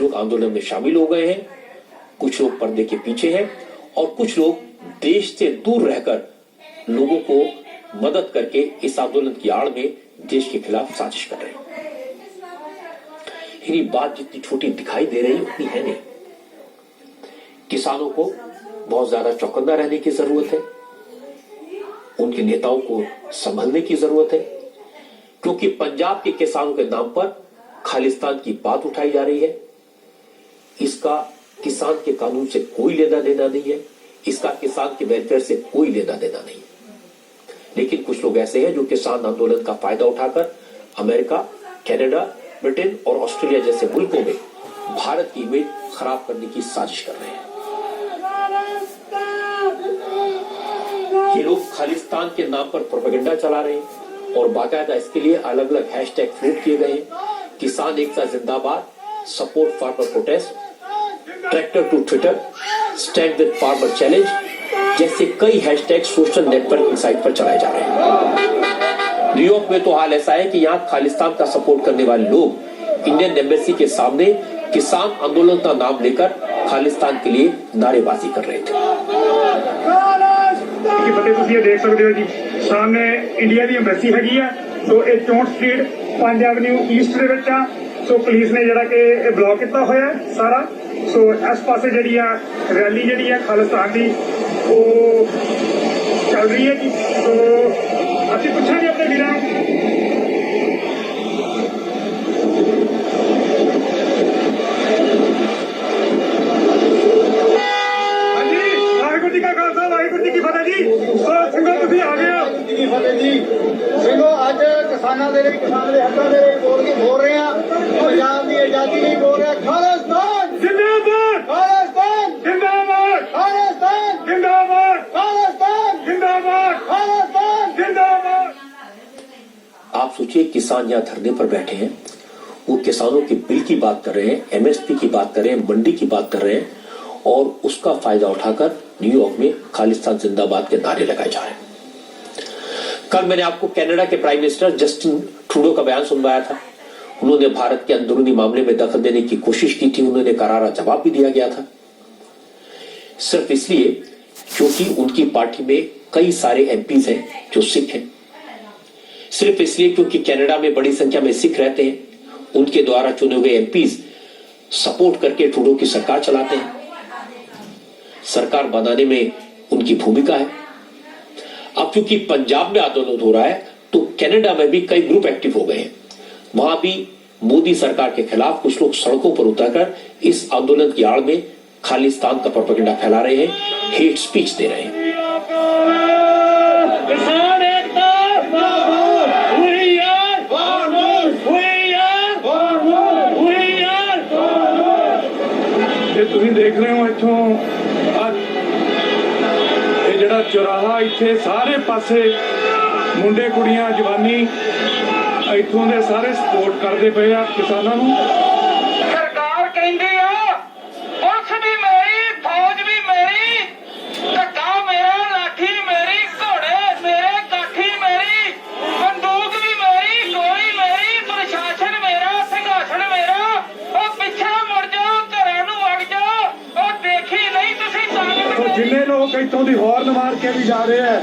लोग आंदोलन में शामिल हो गए हैं, कुछ लोग पर्दे के पीछे हैं और कुछ लोग देश से दूर रहकर लोगों को मदद करके इस आंदोलन की आड़ में देश के खिलाफ साजिश कर रहे हैं। ये बात जितनी छोटी दिखाई दे रही उतनी है नहीं। किसानों को बहुत ज्यादा चौकन्ना रहने की जरूरत है, उनके नेताओं को संभलने की जरूरत है, क्योंकि पंजाब के किसानों के नाम पर खालिस्तान की बात उठाई जा रही है। इसका किसान के कानून से कोई लेना देना नहीं है, इसका किसान के वेलफेयर से कोई लेना देना नहीं है। लेकिन कुछ लोग ऐसे हैं जो किसान आंदोलन का फायदा उठाकर अमेरिका, कनाडा, ब्रिटेन और ऑस्ट्रेलिया जैसे मुल्कों में भारत की इमेज खराब करने की साजिश कर रहे हैं। ये लोग खालिस्तान के नाम पर प्रोपेगेंडा चला रहे हैं और बाकायदा इसके लिए अलग अलग हैशटैग फ्लोट किए गए हैं। किसान एकता जिंदाबाद, support farmer protest, tractor to Twitter, stand with farmer challenge जैसे कई हैशटैग सोशल नेटवर्किंग साइट पर चलाए जा रहे हैं। न्यूयॉर्क में तो हाल ऐसा है कि यहाँ खालिस्तान का सपोर्ट करने वाले लोग इंडियन एम्बेसी के सामने किसान आंदोलन का नाम लेकर खालिस्तान के लिए नारेबाजी कर रहे थे। देख सकते हो जी, सामने इंडिया की एम्बेसी हैगी है। तो ये 64 स्ट्रीट 5 एवेन्यू ईस्ट ਦੇ ਵਿੱਚ ਆ। सो पुलिस ने ਜਿਹੜਾ ਕਿ ब्लॉक किया होया सारा। सो इस पासे ਜਿਹੜੀ ਆ रैली ਜਿਹੜੀ ਆ खालिस्तान ਦੀ ਉਹ ਚੱਲ ਰਹੀ है जी। तो ਅਸੀਂ ਪੁੱਛਾਂਗੇ ਆਪਣੇ ਵੀਰਾਂ ਨੂੰ। ਹਾਂਜੀ, ਵਾਹਿਗੁਰੂ ਜੀ ਕਾ ਖਾਲਸਾ, ਵਾਹਿਗੁਰੂ ਜੀ ਕੀ ਫਤਿਹ ਜੀ। ਸੋ ਸਿੰਘੋ ਤੁਸੀਂ ਆ ਗਏ ਹੋ ਜੀ, ਫਤਿਹ ਜੀ। ਸਿੰਘੋ ਅੱਜ ਕਿਸਾਨਾਂ ਦੇ ਲਈ, ਕਿਸਾਨ ਦੇ ਹੱਕਾਂ ਦੇ ਲਈ ਬੋਲ ਰਹੇ ਆ। ਪੰਜਾਬ ਦੀ ਆਜ਼ਾਦੀ ਲਈ ਬੋਲ ਰਿਹਾ। ਖਾਲਿਸਤਾਨ ਜਿੰਦਾਬਾਦ, ਖਾਲਿਸਤਾਨ ਜਿੰਦਾਬਾਦ, ਖਾਲਿਸਤਾਨ ਜਿੰਦਾਬਾਦ, ਖਾਲਿਸਤਾन जिंदाबाद, खालिस्तान जिंदाबाद। आप सोचिए, किसान यहाँ धरने पर बैठे हैं, वो किसानों के बिल की बात कर रहे हैं, एमएसपी की बात कर रहे हैं, मंडी की बात कर रहे हैं और उसका फायदा उठाकर न्यूयॉर्क में खालिस्तान जिंदाबाद के नारे लगाए जा रहे हैं। कल मैंने आपको कनाडा के प्राइम मिनिस्टर जस्टिन ट्रूडो का बयान सुनवाया था। उन्होंने भारत के अंदरूनी मामले में दखल देने की कोशिश की थी, उन्होंने करारा जवाब भी दिया गया था, सिर्फ इसलिए क्योंकि उनकी पार्टी में कई सारे एमपीज हैं जो सिख हैं, सिर्फ इसलिए क्योंकि कनाडा में बड़ी संख्या में सिख रहते हैं, उनके द्वारा चुने हुए एमपीज सपोर्ट करके ट्रूडो की सरकार चलाते हैं, सरकार बनाने में उनकी भूमिका है। अब क्योंकि पंजाब में आंदोलन हो रहा है तो कनाडा में भी कई ग्रुप एक्टिव हो गए हैं, वहां भी मोदी सरकार के खिलाफ कुछ लोग सड़कों पर उतरकर इस आंदोलन की आड़ में खालिस्तान का प्रोपेगेंडा फैला रहे हैं, हेट स्पीच दे रहे हैं। किसान एकता जिंदाबाद, we are farmers, we are farmers, we are farmers. ये तुम देख रहे हो इथों ये जड़ा चौराहा, इत्थे सारे पासे मुंडे कुड़ियां जवानी इथों दे सारे सपोर्ट करते पे आ किसानों नूं। सरकार कहंदी आ पुलिस भी मेरी, फौज भी मेरी, धक्का मेरा, लाठी मेरी, घोड़े मेरे, काठी मेरी, बंदूक भी मेरी, गोली मेरी, प्रशासन मेरा, संघासन मेरा। ओ पिछा मुड़ जाओ, घरां नूं वड़ जाओ, ओ देखी नहीं तुसीं तो जिन्ने लोग इथों दी हॉर्न मार के भी जा रहे हैं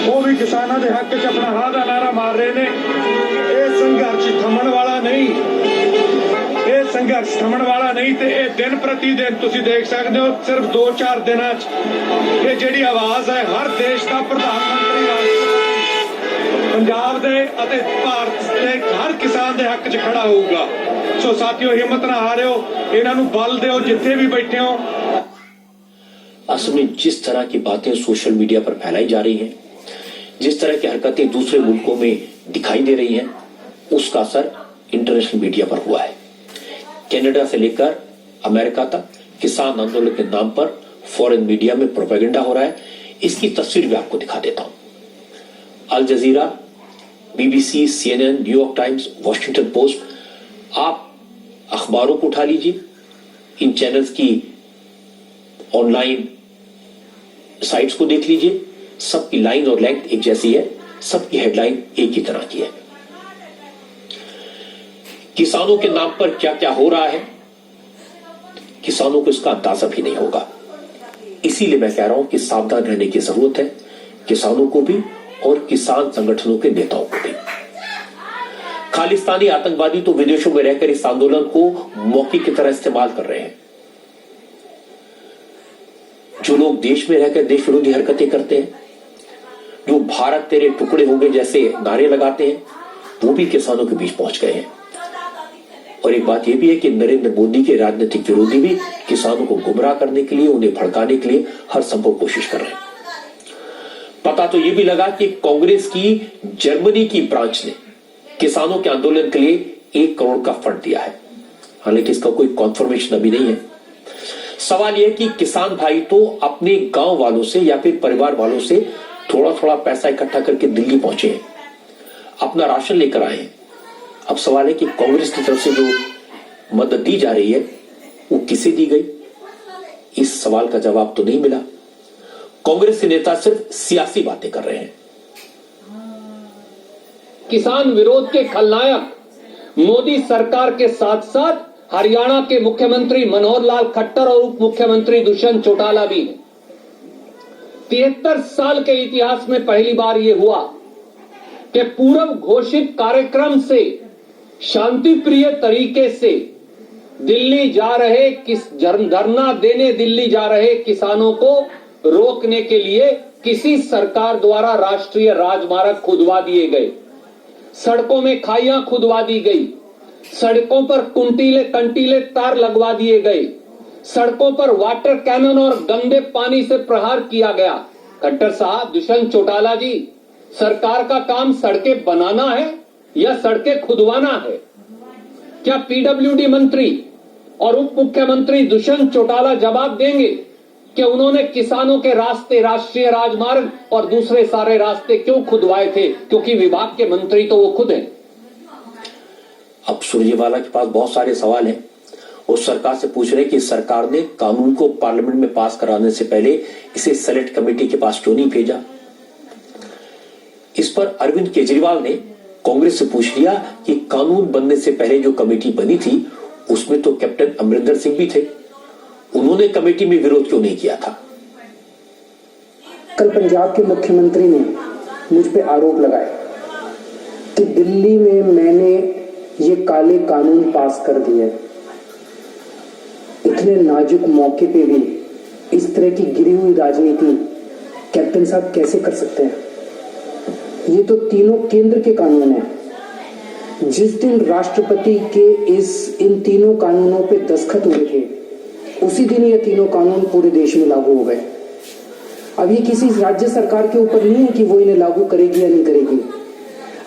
वो भी किसानों के हक च अपना हां दा नारा मार रहे ने। संघर्ष थमन वाला नहीं, ये संघर्ष थमन वाला नहीं ते ये दिन प्रति दिन तुसीं देख सकते हो, सिर्फ 2-4 दिनों ये जिहड़ी आवाज है हर देश का प्रधानमंत्री, राष्ट्रपति पंजाब दे अते भारत दे हर किसान दे हक च खड़ा होऊगा। सो साथियों, हिम्मत ना हारियो, इन्हां नूं बल दिओ जिथे भी बैठे हो। असल में जिस तरह की बातें सोशल मीडिया पर फैलाई जा रही हैं, जिस तरह की हरकतें दूसरे मुल्कों में दिखाई दे रही हैं, उसका असर इंटरनेशनल मीडिया पर हुआ है। कनाडा से लेकर अमेरिका तक किसान आंदोलन के नाम पर फॉरेन मीडिया में प्रोपेगेंडा हो रहा है। इसकी तस्वीर भी आपको दिखा देता हूं। Al Jazeera, BBC, CNN, New York Times, Washington Post, आप अखबारों को उठा लीजिए, इन चैनल्स की ऑनलाइन साइट्स को देख लीजिए, सबकी लाइन और लेंथ एक जैसी है, सबकी हेडलाइन एक ही तरह की है। किसानों के नाम पर क्या क्या हो रहा है किसानों को इसका अंदाजा भी नहीं होगा। इसीलिए मैं कह रहा हूं कि सावधान रहने की जरूरत है, किसानों को भी और किसान संगठनों के नेताओं को भी। खालिस्तानी आतंकवादी तो विदेशों में रहकर इस आंदोलन को मौके की तरह इस्तेमाल कर रहे हैं। जो लोग देश में रहकर देश विरोधी हरकतें करते हैं, जो भारत तेरे टुकड़े होंगे जैसे नारे लगाते हैं, वो भी किसानों के बीच पहुंच गए हैं। और एक बात यह भी है कि नरेंद्र मोदी के राजनीतिक विरोधी भी किसानों को गुमराह करने के लिए, उन्हें भड़काने के लिए हर संभव कोशिश कर रहे हैं। पता तो यह भी लगा कि कांग्रेस की जर्मनी की ब्रांच ने किसानों के आंदोलन के लिए 1 करोड़ का फंड दिया है। हालांकि इसका कोई कॉन्फर्मेशन अभी नहीं है। सवाल यह है कि किसान भाई तो अपने गांव वालों से या फिर परिवार वालों से थोड़ा थोड़ा पैसा इकट्ठा करके दिल्ली पहुंचे हैं, अपना राशन लेकर आए हैं। अब सवाल है कि कांग्रेस की तरफ से जो मदद दी जा रही है वो किसे दी गई? इस सवाल का जवाब तो नहीं मिला। कांग्रेस के नेता सिर्फ सियासी बातें कर रहे हैं। किसान विरोध के खलनायक मोदी सरकार के साथ साथ हरियाणा के मुख्यमंत्री मनोहर लाल खट्टर और उप मुख्यमंत्री दुष्यंत चौटाला भी हैं। 73 साल के इतिहास में पहली बार यह हुआ कि पूर्व घोषित कार्यक्रम से शांति प्रिय तरीके से दिल्ली जा रहे धरना देने दिल्ली जा रहे किसानों को रोकने के लिए किसी सरकार द्वारा राष्ट्रीय राजमार्ग खुदवा दिए गए, सड़कों में खाइयां खुदवा दी गई, सड़कों पर कंटीले तार लगवा दिए गए, सड़कों पर वाटर कैनन और गंदे पानी से प्रहार किया गया। खट्टर साहब, दुष्यंत चौटाला जी, सरकार का काम सड़कें बनाना है या सड़कें खुदवाना है? क्या पीडब्ल्यूडी मंत्री और उप मुख्यमंत्री दुष्यंत चौटाला जवाब देंगे कि उन्होंने किसानों के रास्ते, राष्ट्रीय राजमार्ग और दूसरे सारे रास्ते क्यों खुदवाए थे? क्योंकि विभाग के मंत्री तो वो खुद हैं। अब सुरजेवाला के पास बहुत सारे सवाल हैं। वो सरकार से पूछ रहे कि सरकार ने कानून को पार्लियामेंट में पास कराने से पहले इसे सेलेक्ट कमेटी के पास क्यों नहीं भेजा? इस पर अरविंद केजरीवाल ने कांग्रेस से पूछ लिया कि कानून बनने से पहले जो कमेटी बनी थी उसमें तो कैप्टन अमरिंदर सिंह भी थे, उन्होंने कमेटी में विरोध क्यों नहीं किया था? कल पंजाब के मुख्यमंत्री ने मुझ पे आरोप लगाए कि दिल्ली में मैंने ये काले कानून पास कर दिए। इतने नाजुक मौके पे भी इस तरह की गिरी हुई राजनीति कैप्टन साहब कैसे कर सकते हैं? ये तो तीनों केंद्र के कानून हैं। जिस दिन राष्ट्रपति के इन तीनों कानूनों पे दस्तखत हुए थे उसी दिन ये तीनों कानून पूरे देश में लागू हो गए। अब ये किसी राज्य सरकार के ऊपर नहीं है कि वो इन्हें लागू करेगी या नहीं करेगी।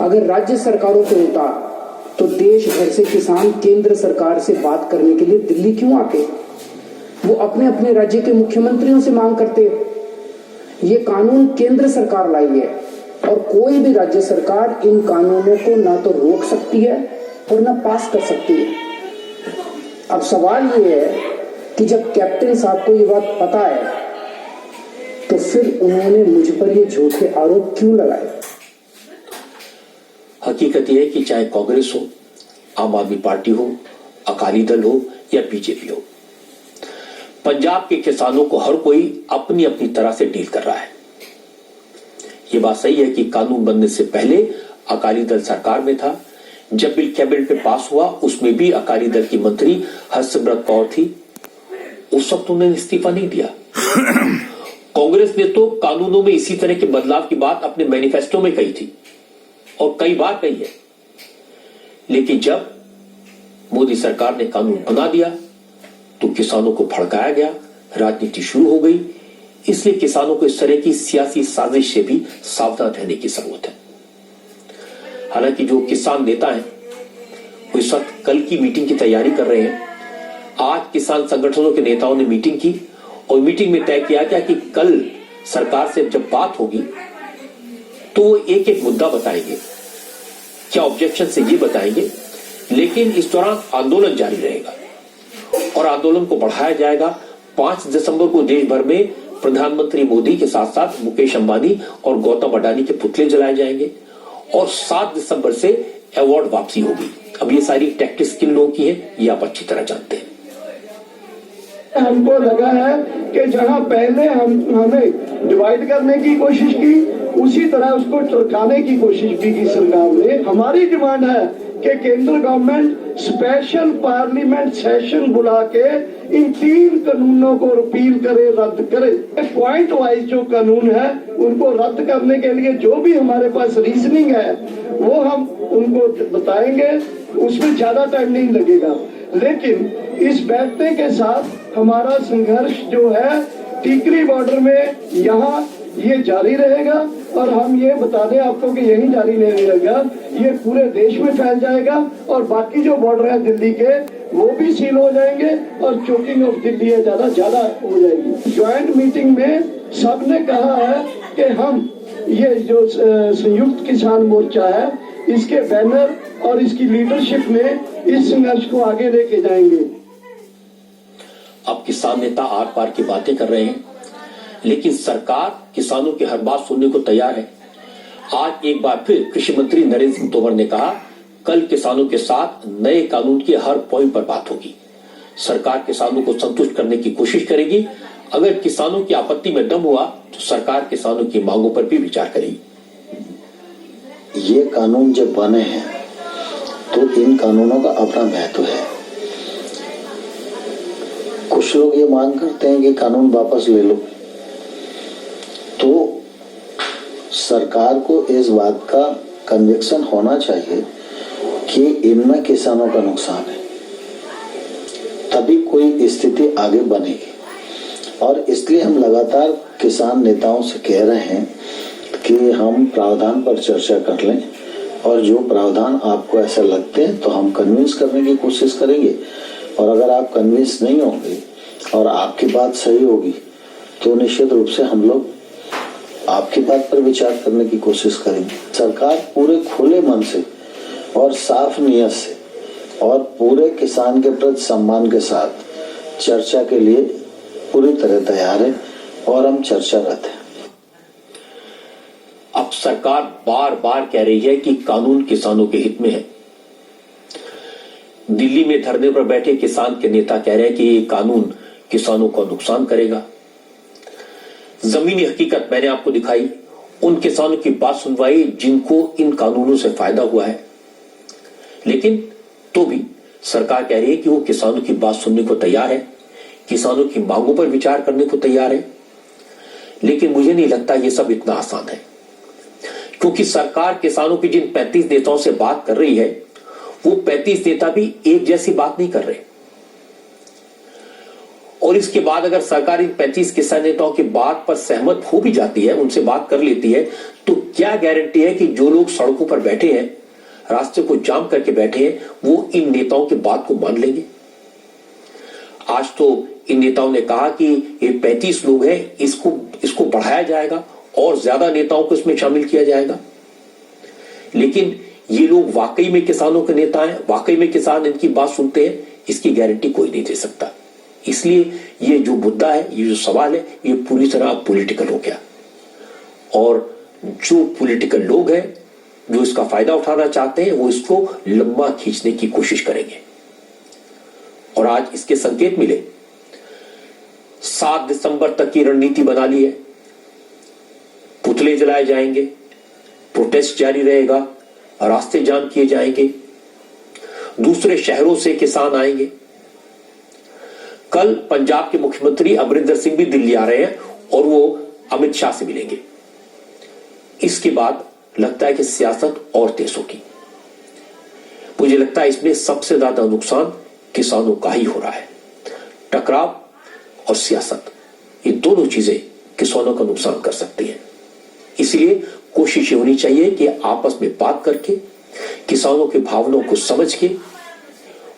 अगर राज्य सरकारों पे होता तो देश भर से किसान केंद्र सरकार से बात करने के लिए दिल्ली क्यों आते? वो अपने अपने राज्य के मुख्यमंत्रियों से मांग करते। ये कानून केंद्र सरकार लाई है और कोई भी राज्य सरकार इन कानूनों को ना तो रोक सकती है और ना पास कर सकती है। अब सवाल ये है कि जब कैप्टन साहब को ये बात पता है तो फिर उन्होंने मुझ पर ये झूठे आरोप क्यों लगाए? हकीकत यह है कि चाहे कांग्रेस हो, आम आदमी पार्टी हो, अकाली दल हो या बीजेपी हो, पंजाब के किसानों को हर कोई अपनी अपनी तरह से डील कर रहा है। ये बात सही है कि कानून बनने से पहले अकाली दल सरकार में था। जब बिल कैबिनेट में पास हुआ उसमें भी अकाली दल की मंत्री हरसिमरत कौर थी, उस वक्त उन्होंने इस्तीफा नहीं दिया। कांग्रेस ने तो कानूनों में इसी तरह के बदलाव की बात अपने मैनिफेस्टो में कही थी और कई बार कही है, लेकिन जब मोदी सरकार ने कानून बना दिया तो किसानों को भड़काया गया, राजनीति शुरू हो गई। इसलिए किसानों को इस तरह की सियासी साजिश से भी सावधान रहने की जरूरत है। हालांकि जो किसान नेता हैं वो इस वक्त कल की मीटिंग की तैयारी कर रहे हैं। आज किसान संगठनों के नेताओं ने मीटिंग की और मीटिंग में तय किया गया कि कल सरकार से जब बात होगी तो वो एक एक मुद्दा बताएंगे, क्या ऑब्जेक्शन से ये बताएंगे, लेकिन इस दौरान आंदोलन जारी रहेगा और आंदोलन को बढ़ाया जाएगा। 5 दिसंबर को देश भर में प्रधानमंत्री मोदी के साथ साथ मुकेश अंबानी और गौतम अडानी के पुतले जलाए जाएंगे और 7 दिसंबर से अवार्ड वापसी होगी। अब ये सारी टैक्टिक्स किन लोगों की है ये आप अच्छी तरह जानते हैं। हमको लगा है कि जहां पहले हमें डिवाइड करने की कोशिश की, उसी तरह उसको टरकाने की कोशिश भी की सरकार ने। हमारी डिमांड है कि केंद्र गवर्नमेंट स्पेशल पार्लियामेंट सेशन बुला के इन 3 कानूनों को रिपील करे, रद्द करे। पॉइंट वाइज जो कानून है उनको रद्द करने के लिए जो भी हमारे पास रीजनिंग है वो हम उनको बताएंगे, उसमें ज्यादा टाइम नहीं लगेगा। लेकिन इस बैठने के साथ हमारा संघर्ष जो है टीकरी बॉर्डर में यहाँ ये जारी रहेगा, और हम ये बता दें आपको कि यही जारी नहीं रहेगा, ये पूरे देश में फैल जाएगा और बाकी जो बॉर्डर है दिल्ली के वो भी सील हो जाएंगे और चोकिंग ऑफ दिल्ली है ज्यादा हो जाएगी। ज्वाइंट मीटिंग में सबने कहा है कि हम ये जो संयुक्त किसान मोर्चा है इसके बैनर और इसकी लीडरशिप में इस संघर्ष को आगे लेके जाएंगे। अब किसान नेता आर पार की बातें कर रहे हैं, लेकिन सरकार किसानों की हर बात सुनने को तैयार है। आज एक बार फिर कृषि मंत्री नरेंद्र सिंह तोमर ने कहा, कल किसानों के साथ नए कानून के हर पॉइंट पर बात होगी। सरकार किसानों को संतुष्ट करने की कोशिश करेगी। अगर किसानों की आपत्ति में दम हुआ तो सरकार किसानों की मांगों पर भी विचार करेगी। ये कानून जब बने हैं तो इन कानूनों का अपना महत्व है। कुछ लोग ये मांग करते हैं कि कानून वापस ले लो, तो सरकार को इस बात का कन्विक्शन होना चाहिए कि इनमें किसानों का नुकसान है, तभी कोई स्थिति आगे बनेगी। और इसलिए हम लगातार किसान नेताओं से कह रहे हैं कि हम प्रावधान पर चर्चा कर लें, और जो प्रावधान आपको ऐसा लगते हैं तो हम कन्विंस करने की कोशिश करेंगे, और अगर आप कन्विंस नहीं होंगे और आपकी बात सही होगी तो निश्चित रूप से हम लोग आपकी बात पर विचार करने की कोशिश करेंगे। सरकार पूरे खुले मन से और साफ नियत से और पूरे किसान के प्रति सम्मान के साथ चर्चा के लिए पूरी तरह तैयार है, और हम चर्चारत हैं। अब सरकार बार बार कह रही है कि कानून किसानों के हित में है। दिल्ली में धरने पर बैठे किसान के नेता कह रहे हैं कि ये कानून किसानों को नुकसान करेगा। जमीनी हकीकत मैंने आपको दिखाई, उन किसानों की बात सुनवाई जिनको इन कानूनों से फायदा हुआ है, लेकिन तो भी सरकार कह रही है कि वो किसानों की बात सुनने को तैयार है, किसानों की मांगों पर विचार करने को तैयार है। लेकिन मुझे नहीं लगता ये सब इतना आसान है, क्योंकि सरकार किसानों की जिन 35 नेताओं से बात कर रही है वो 35 नेता भी एक जैसी बात नहीं कर रहे। और इसके बाद अगर सरकार इन 35 किसान नेताओं की बात पर सहमत हो भी जाती है, उनसे बात कर लेती है, तो क्या गारंटी है कि जो लोग सड़कों पर बैठे हैं, रास्ते को जाम करके बैठे हैं, वो इन नेताओं की बात को मान लेंगे? आज तो इन नेताओं ने कहा कि ये 35 लोग हैं, इसको बढ़ाया जाएगा और ज्यादा नेताओं को इसमें शामिल किया जाएगा। लेकिन ये लोग वाकई में किसानों के नेता हैं, वाकई में किसान इनकी बात सुनते हैं, इसकी गारंटी कोई नहीं दे सकता। इसलिए ये जो मुद्दा है, ये जो सवाल है, ये पूरी तरह पॉलिटिकल हो गया, और जो पॉलिटिकल लोग हैं जो इसका फायदा उठाना चाहते हैं वो इसको लंबा खींचने की कोशिश करेंगे। और आज इसके संकेत मिले। 7 दिसंबर तक की रणनीति बना ली है, पुतले जलाए जाएंगे, प्रोटेस्ट जारी रहेगा, रास्ते जाम किए जाएंगे, दूसरे शहरों से किसान आएंगे। कल पंजाब के मुख्यमंत्री अमरिंदर सिंह भी दिल्ली आ रहे हैं और वो अमित शाह से मिलेंगे। इसके बाद लगता है कि सियासत और तेज होगी। मुझे लगता है इसमें सबसे ज्यादा नुकसान किसानों का ही हो रहा है। टकराव और सियासत, ये दोनों चीजें किसानों का नुकसान कर सकती हैं। इसलिए कोशिश ये होनी चाहिए कि आपस में बात करके, किसानों के भावनाओं को समझ के,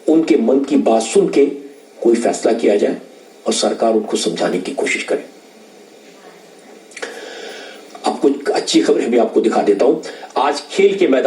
उनके मन की बात सुन के कोई फैसला किया जाए और सरकार उनको समझाने की कोशिश करे। अब कुछ अच्छी खबरें भी आपको दिखा देता हूं। आज खेल के मैदान